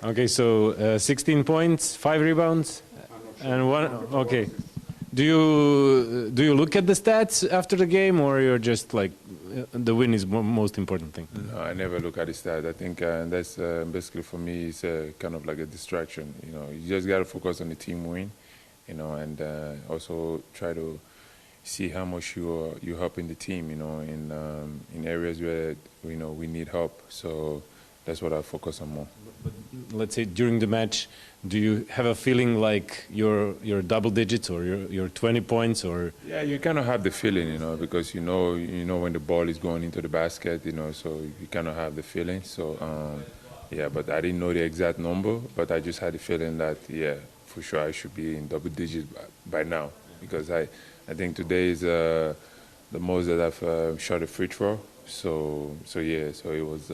Okay, so 16 points, 5 rebounds, and one. Okay, do you look at the stats after the game, or you're just like the win is most important thing? No, I never look at the stats. I think that's basically for me it's kind of like a distraction. You know, you just gotta focus on the team win, you know, and also try to see how much you're helping the team, you know, in areas where we need help. So that's what I focus on more. But let's say during the match, do you have a feeling like you're double digits or you're 20 points or? Yeah, you kind of have the feeling, you know, because you know when the ball is going into the basket, you know, so you kind of have the feeling. So yeah, but I didn't know the exact number, but I just had the feeling that yeah, for sure I should be in double digits by now, because I think today is the most that I've shot a free throw. So yeah, so it was.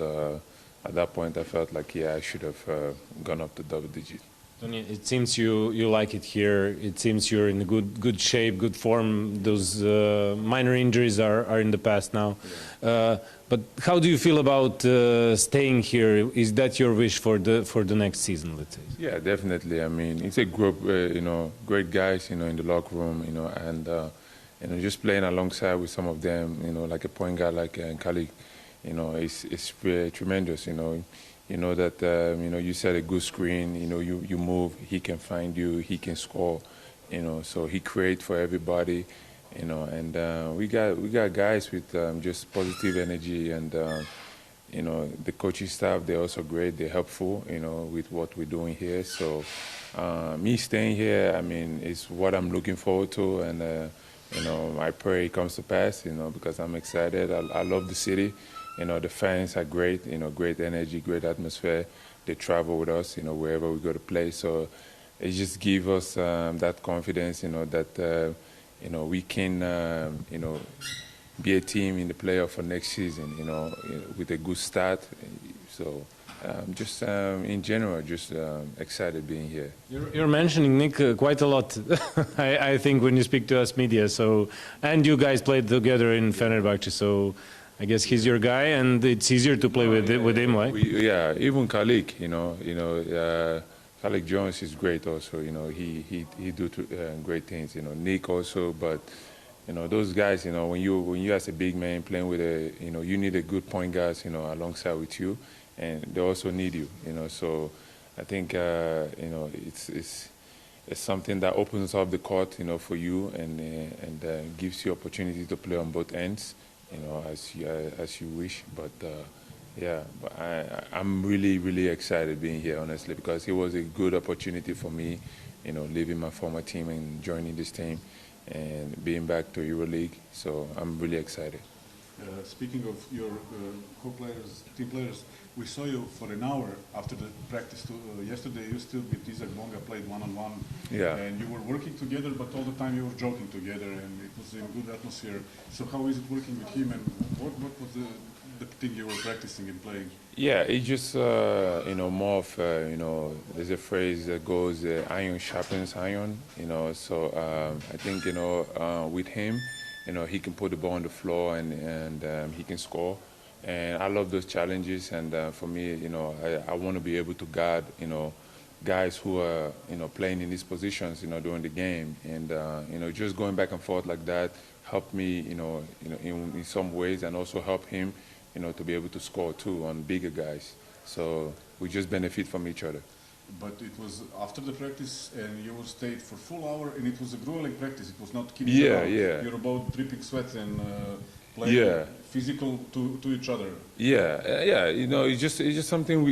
At that point, I felt like, yeah, I should have gone up to double digit. Tonje, it seems you like it here. It seems you're in a good shape, good form. Those minor injuries are in the past now. Yeah. But how do you feel about staying here? Is that your wish for the next season, let's say? Yeah, definitely. I mean, it's a group, great guys, in the locker room, and just playing alongside with some of them, like a point guard like Kalik. It's tremendous. You know that you set a good screen. You move. He can find you. He can score. So he creates for everybody. And we got guys with just positive energy, and the coaching staff, they're also great. They're helpful. With what we're doing here. So me staying here, I mean, is what I'm looking forward to, and I pray it comes to pass. Because I'm excited. I love the city. The fans are great, great energy, great atmosphere. They travel with us, wherever we go to play. So it just gives us that confidence, that, we can, be a team in the playoff for next season, with a good start. So just in general, just excited being here. You're mentioning Nick quite a lot, I think, when you speak to us media. So, and you guys played together in Fenerbahce, so I guess he's your guy, and it's easier to play with him, right? Yeah, even Kalik, Kalik Jones is great also. He do great things. Nick also, but those guys. When you as a big man playing with you need a good point guard, alongside with you, and they also need you. So I think it's something that opens up the court, for you, and gives you opportunity to play on both ends. As you wish, but yeah, but I'm really excited being here, honestly, because it was a good opportunity for me, leaving my former team and joining this team, and being back to EuroLeague. So I'm really excited. Speaking of your co-players, team players, we saw you for an hour after the practice yesterday. You still with Isaac Bonga played one-on-one, yeah, and you were working together, but all the time you were joking together, and it was in good atmosphere. So how is it working with him, and what was the thing you were practicing and playing? Yeah, it's just more of there's a phrase that goes iron sharpens iron. So I think with him. He can put the ball on the floor, and he can score. And I love those challenges. And for me, I want to be able to guard, guys who are, playing in these positions, during the game. And, just going back and forth like that helped me, in some ways, and also help him, to be able to score too on bigger guys. So we just benefit from each other. But it was after the practice, and you stayed for full hour, and it was a grueling practice. It was not kidding around. Yeah. You're about dripping sweat and playing physical to each other. Yeah. It's just something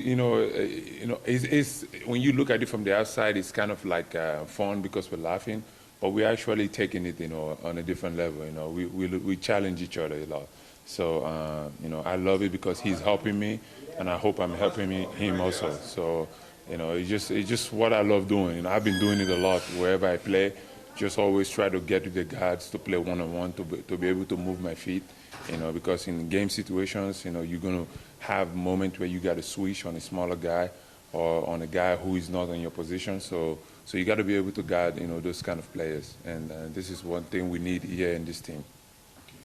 it's when you look at it from the outside, it's kind of like fun because we're laughing, but we're actually taking it, on a different level. We challenge each other a lot. So I love it because he's helping me, and I hope I'm helping him also. So. It's just what I love doing. I've been doing it a lot wherever I play. Just always try to get to the guards to play one-on-one, to be able to move my feet. Because in game situations, you're going to have moments where you got to switch on a smaller guy or on a guy who is not in your position. So you got to be able to guard, those kind of players. And this is one thing we need here in this team.